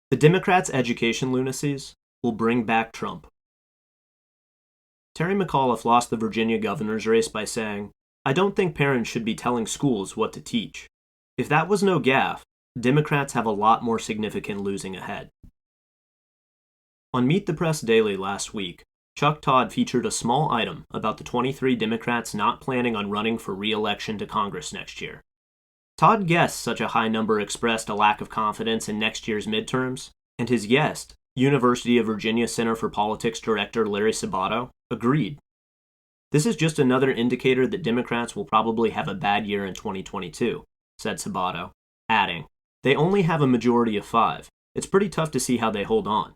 The Democrats' education lunacies will bring back Trump. Terry McAuliffe lost the Virginia governor's race by saying, "I don't think parents should be telling schools what to teach." If that was no gaffe, Democrats have a lot more significant losing ahead. On Meet the Press Daily last week, Chuck Todd featured a small item about the 23 Democrats not planning on running for re-election to Congress next year. Todd guessed such a high number expressed a lack of confidence in next year's midterms, and his guest, University of Virginia Center for Politics Director Larry Sabato, agreed. "This is just another indicator that Democrats will probably have a bad year in 2022, said Sabato, adding, "They only have a majority of 5. It's pretty tough to see how they hold on."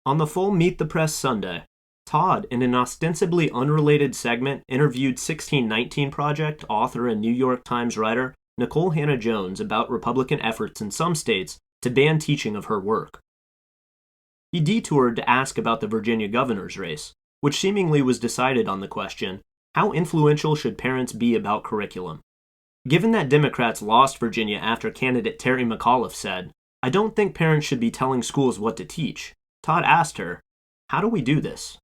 On the full Meet the Press Sunday, Todd, in an ostensibly unrelated segment, interviewed 1619 Project author and New York Times writer Nikole Hannah-Jones about Republican efforts in some states to ban teaching of her work. He detoured to ask about the Virginia governor's race, which seemingly was decided on the question, how influential should parents be about curriculum? Given that Democrats lost Virginia after candidate Terry McAuliffe said, "I don't think parents should be telling schools what to teach," Todd asked her, "How do we do this?"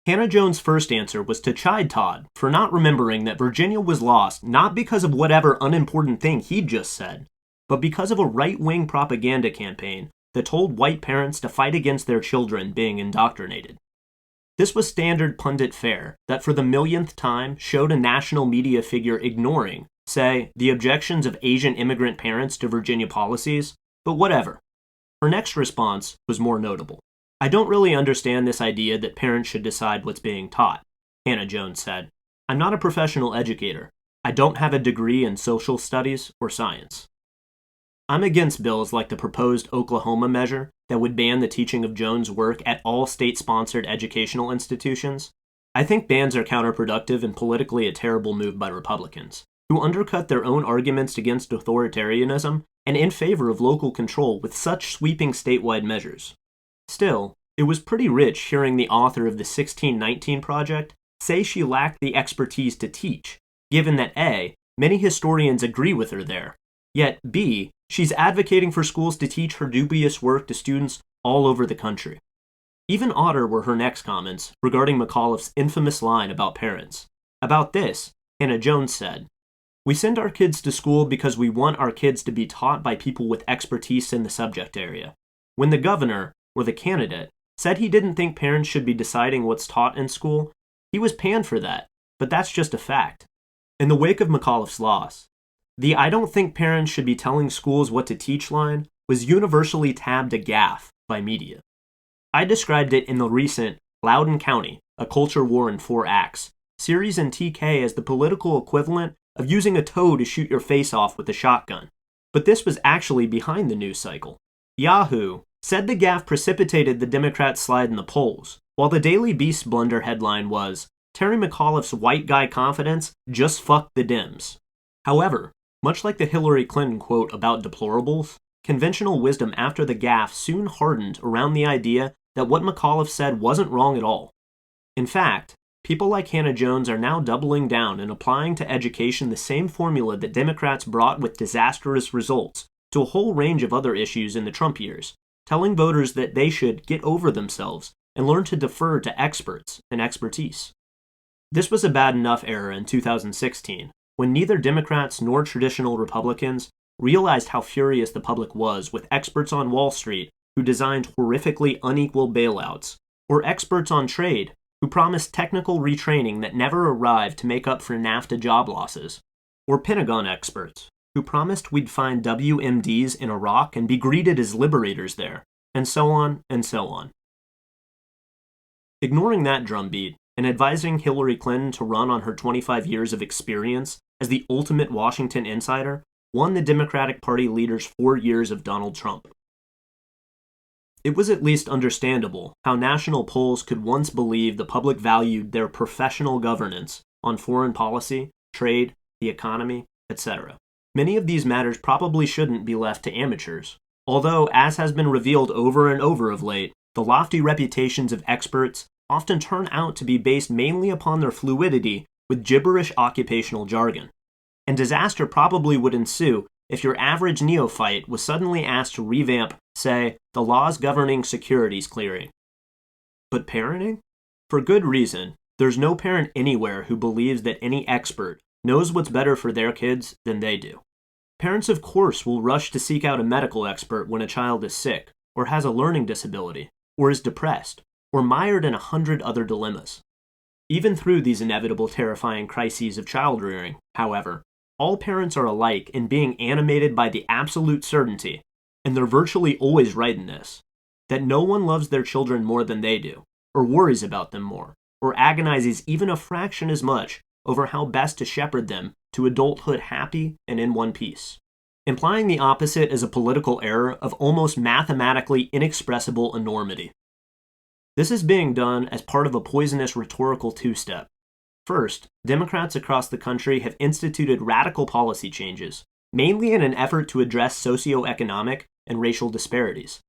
Hannah-Jones' first answer was to chide Todd for not remembering that Virginia was lost not because of whatever unimportant thing he'd just said, but because of a right-wing propaganda campaign that told white parents to fight against their children being indoctrinated. This was standard pundit fare that for the millionth time showed a national media figure ignoring, say, the objections of Asian immigrant parents to Virginia policies, but whatever. Her next response was more notable. "I don't really understand this idea that parents should decide what's being taught," Hannah-Jones said. "I'm not a professional educator. I don't have a degree in social studies or science." I'm against bills like the proposed Oklahoma measure that would ban the teaching of Jones' work at all state-sponsored educational institutions. I think bans are counterproductive and politically a terrible move by Republicans, who undercut their own arguments against authoritarianism and in favor of local control with such sweeping statewide measures. Still, it was pretty rich hearing the author of the 1619 Project say she lacked the expertise to teach, given that A, many historians agree with her there, yet B, she's advocating for schools to teach her dubious work to students all over the country. Even odder were her next comments regarding McAuliffe's infamous line about parents. About this, Hannah-Jones said, "We send our kids to school because we want our kids to be taught by people with expertise in the subject area. When the governor, or the candidate, said he didn't think parents should be deciding what's taught in school, he was panned for that, but that's just a fact." In the wake of McAuliffe's loss, the "I don't think parents should be telling schools what to teach" line was universally tabbed a gaffe by media. I described it in the recent Loudoun County, A Culture War in 4 Acts series in TK as the political equivalent of using a toe to shoot your face off with a shotgun. But this was actually behind the news cycle. Yahoo said the gaffe precipitated the Democrats' slide in the polls, while the Daily Beast blunder headline was, "Terry McAuliffe's white guy confidence just fucked the Dems." However, much like the Hillary Clinton quote about deplorables, conventional wisdom after the gaffe soon hardened around the idea that what McAuliffe said wasn't wrong at all. In fact, people like Hannah-Jones are now doubling down and applying to education the same formula that Democrats brought with disastrous results to a whole range of other issues in the Trump years, telling voters that they should get over themselves and learn to defer to experts and expertise. This was a bad enough era in 2016, when neither Democrats nor traditional Republicans realized how furious the public was with experts on Wall Street who designed horrifically unequal bailouts, or experts on trade who promised technical retraining that never arrived to make up for NAFTA job losses, or Pentagon experts who promised we'd find WMDs in Iraq and be greeted as liberators there, and so on and so on. Ignoring that drumbeat and advising Hillary Clinton to run on her 25 years of experience as the ultimate Washington insider won the Democratic Party leader's 4 years of Donald Trump. It was at least understandable how national polls could once believe the public valued their professional governance on foreign policy, trade, the economy, etc. Many of these matters probably shouldn't be left to amateurs, although, as has been revealed over and over of late, the lofty reputations of experts often turn out to be based mainly upon their fluidity with gibberish occupational jargon. And disaster probably would ensue if your average neophyte was suddenly asked to revamp say, the laws governing securities clearing. But parenting? For good reason, there's no parent anywhere who believes that any expert knows what's better for their kids than they do. Parents, of course, will rush to seek out a medical expert when a child is sick, or has a learning disability, or is depressed, or mired in 100 other dilemmas. Even through these inevitable terrifying crises of child rearing, however, all parents are alike in being animated by the absolute certainty, and they're virtually always right in this, that no one loves their children more than they do, or worries about them more, or agonizes even a fraction as much over how best to shepherd them to adulthood happy and in one piece. Implying the opposite is a political error of almost mathematically inexpressible enormity. This is being done as part of a poisonous rhetorical two-step. First, Democrats across the country have instituted radical policy changes, mainly in an effort to address socioeconomic and racial disparities.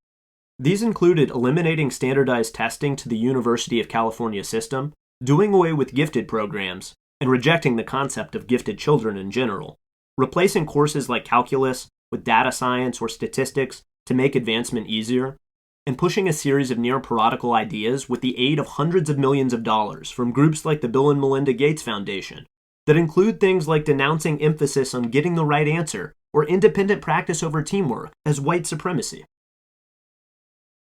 These included eliminating standardized testing to the University of California system, doing away with gifted programs, and rejecting the concept of gifted children in general, replacing courses like calculus with data science or statistics to make advancement easier, and pushing a series of near-parodical ideas with the aid of hundreds of millions of dollars from groups like the Bill and Melinda Gates Foundation that include things like denouncing emphasis on getting the right answer or independent practice over teamwork as white supremacy.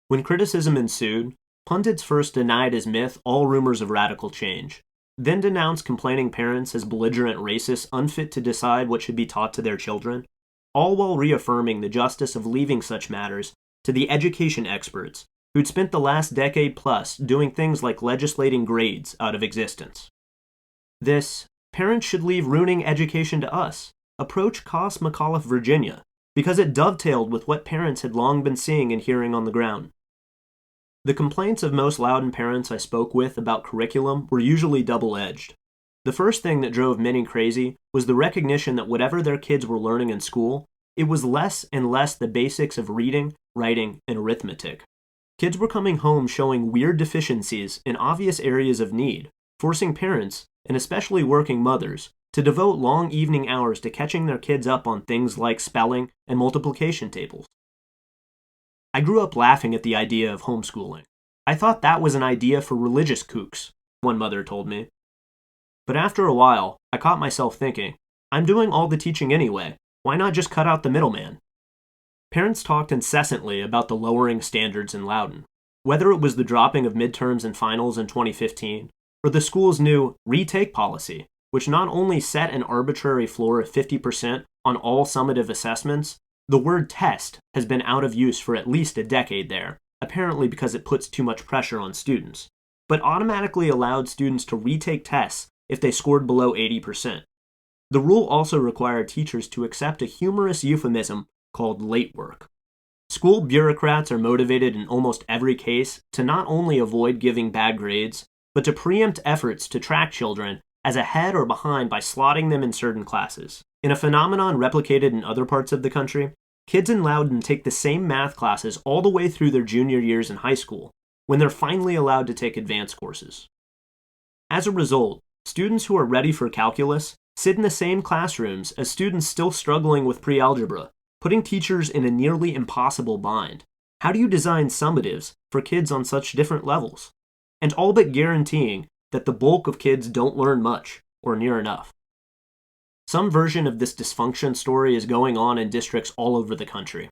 When criticism ensued, pundits first denied as myth all rumors of radical change, then denounced complaining parents as belligerent racists unfit to decide what should be taught to their children, all while reaffirming the justice of leaving such matters to the education experts who'd spent the last decade plus doing things like legislating grades out of existence. This, parents should leave ruining education to us, approach cost McAuliffe, Virginia, because it dovetailed with what parents had long been seeing and hearing on the ground. The complaints of most Loudoun parents I spoke with about curriculum were usually double-edged. The first thing that drove many crazy was the recognition that whatever their kids were learning in school, it was less and less the basics of reading, writing, and arithmetic. Kids were coming home showing weird deficiencies in obvious areas of need, forcing parents, and especially working mothers, to devote long evening hours to catching their kids up on things like spelling and multiplication tables. I grew up laughing at the idea of homeschooling. I thought that was an idea for religious kooks, one mother told me. But after a while, I caught myself thinking, I'm doing all the teaching anyway, why not just cut out the middleman? Parents talked incessantly about the lowering standards in Loudoun, whether it was the dropping of midterms and finals in 2015, or the school's new retake policy, which not only set an arbitrary floor of 50% on all summative assessments, the word test has been out of use for at least a decade there, apparently because it puts too much pressure on students, but automatically allowed students to retake tests if they scored below 80%. The rule also required teachers to accept a humorous euphemism called late work. School bureaucrats are motivated in almost every case to not only avoid giving bad grades, but to preempt efforts to track children as ahead or behind by slotting them in certain classes. In a phenomenon replicated in other parts of the country, kids in Loudoun take the same math classes all the way through their junior years in high school, when they're finally allowed to take advanced courses. As a result, students who are ready for calculus sit in the same classrooms as students still struggling with pre-algebra, putting teachers in a nearly impossible bind. How do you design summatives for kids on such different levels? And all but guaranteeing that the bulk of kids don't learn much, or near enough. Some version of this dysfunction story is going on in districts all over the country.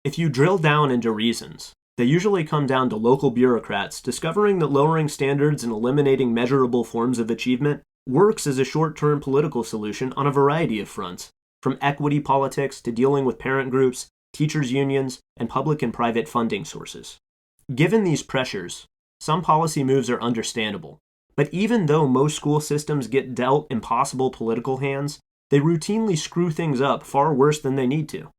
If you drill down into reasons, they usually come down to local bureaucrats discovering that lowering standards and eliminating measurable forms of achievement works as a short-term political solution on a variety of fronts, from equity politics to dealing with parent groups, teachers' unions, and public and private funding sources. Given these pressures, some policy moves are understandable, but even though most school systems get dealt impossible political hands, they routinely screw things up far worse than they need to.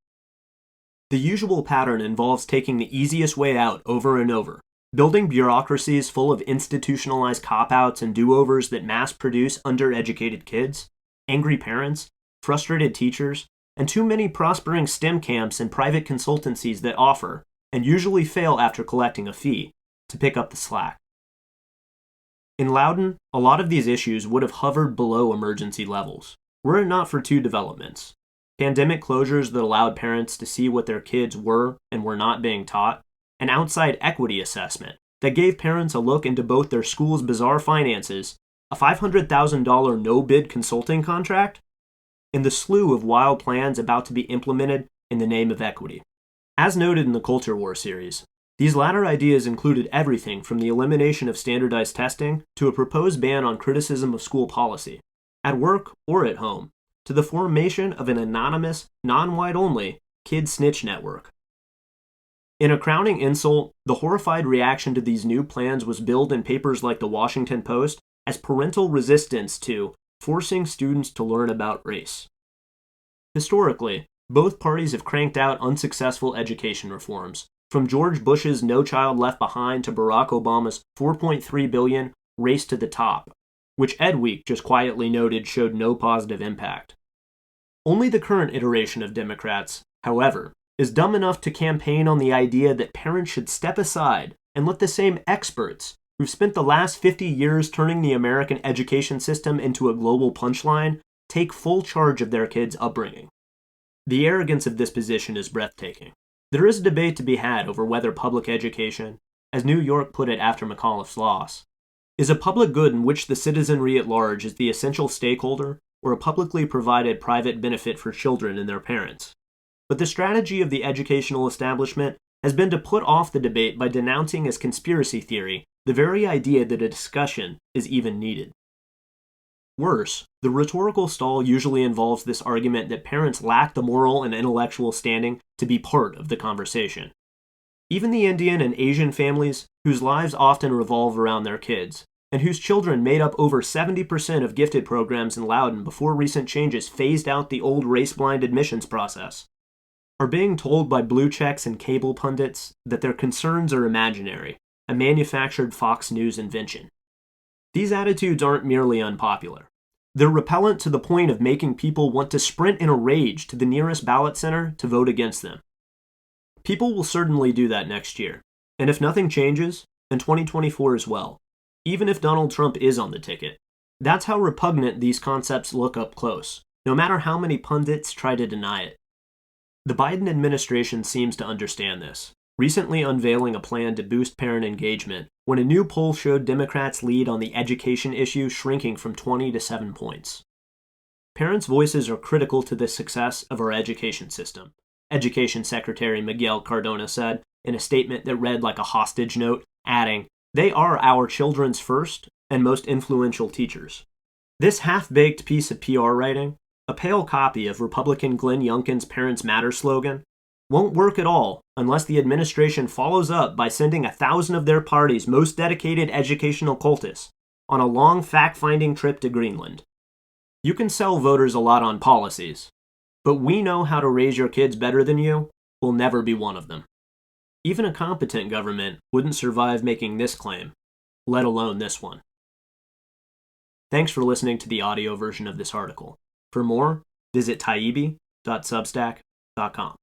The usual pattern involves taking the easiest way out over and over, building bureaucracies full of institutionalized cop-outs and do-overs that mass-produce undereducated kids, angry parents, frustrated teachers, and too many prospering STEM camps and private consultancies that offer, and usually fail after collecting a fee, to pick up the slack. In Loudoun, a lot of these issues would have hovered below emergency levels, were it not for two developments. pandemic closures that allowed parents to see what their kids were and were not being taught, an outside equity assessment that gave parents a look into both their school's bizarre finances, a $500,000 no-bid consulting contract, and the slew of wild plans about to be implemented in the name of equity. As noted in the Culture War series, these latter ideas included everything from the elimination of standardized testing to a proposed ban on criticism of school policy, at work or at home, to the formation of an anonymous, non-white-only kid snitch network. In a crowning insult, the horrified reaction to these new plans was billed in papers like the Washington Post as parental resistance to forcing students to learn about race. Historically, both parties have cranked out unsuccessful education reforms, from George Bush's No Child Left Behind to Barack Obama's $4.3 billion Race to the Top, which Ed Week just quietly noted showed no positive impact. Only the current iteration of Democrats, however, is dumb enough to campaign on the idea that parents should step aside and let the same experts who've spent the last 50 years turning the American education system into a global punchline take full charge of their kids' upbringing. The arrogance of this position is breathtaking. There is a debate to be had over whether public education, as New York put it after McAuliffe's loss, is a public good in which the citizenry at large is the essential stakeholder or a publicly provided private benefit for children and their parents. But the strategy of the educational establishment has been to put off the debate by denouncing as conspiracy theory the very idea that a discussion is even needed. Worse, the rhetorical stall usually involves this argument that parents lack the moral and intellectual standing to be part of the conversation. Even the Indian and Asian families, whose lives often revolve around their kids, and whose children made up over 70% of gifted programs in Loudoun before recent changes phased out the old race-blind admissions process, are being told by blue checks and cable pundits that their concerns are imaginary, a manufactured Fox News invention. These attitudes aren't merely unpopular. They're repellent to the point of making people want to sprint in a rage to the nearest ballot center to vote against them. People will certainly do that next year, and if nothing changes, in 2024 as well, even if Donald Trump is on the ticket. That's how repugnant these concepts look up close, no matter how many pundits try to deny it. The Biden administration seems to understand this, recently unveiling a plan to boost parent engagement when a new poll showed Democrats' lead on the education issue shrinking from 20 to 7 points. Parents' voices are critical to the success of our education system, Education Secretary Miguel Cardona said in a statement that read like a hostage note, adding, "They are our children's first and most influential teachers." This half-baked piece of PR writing, a pale copy of Republican Glenn Youngkin's Parents Matter slogan, won't work at all unless the administration follows up by sending 1,000 of their party's most dedicated educational cultists on a long fact-finding trip to Greenland. You can sell voters a lot on policies, but "we know how to raise your kids better than you" will never be one of them. Even a competent government wouldn't survive making this claim, let alone this one. Thanks for listening to the audio version of this article. For more, visit taibbi.substack.com.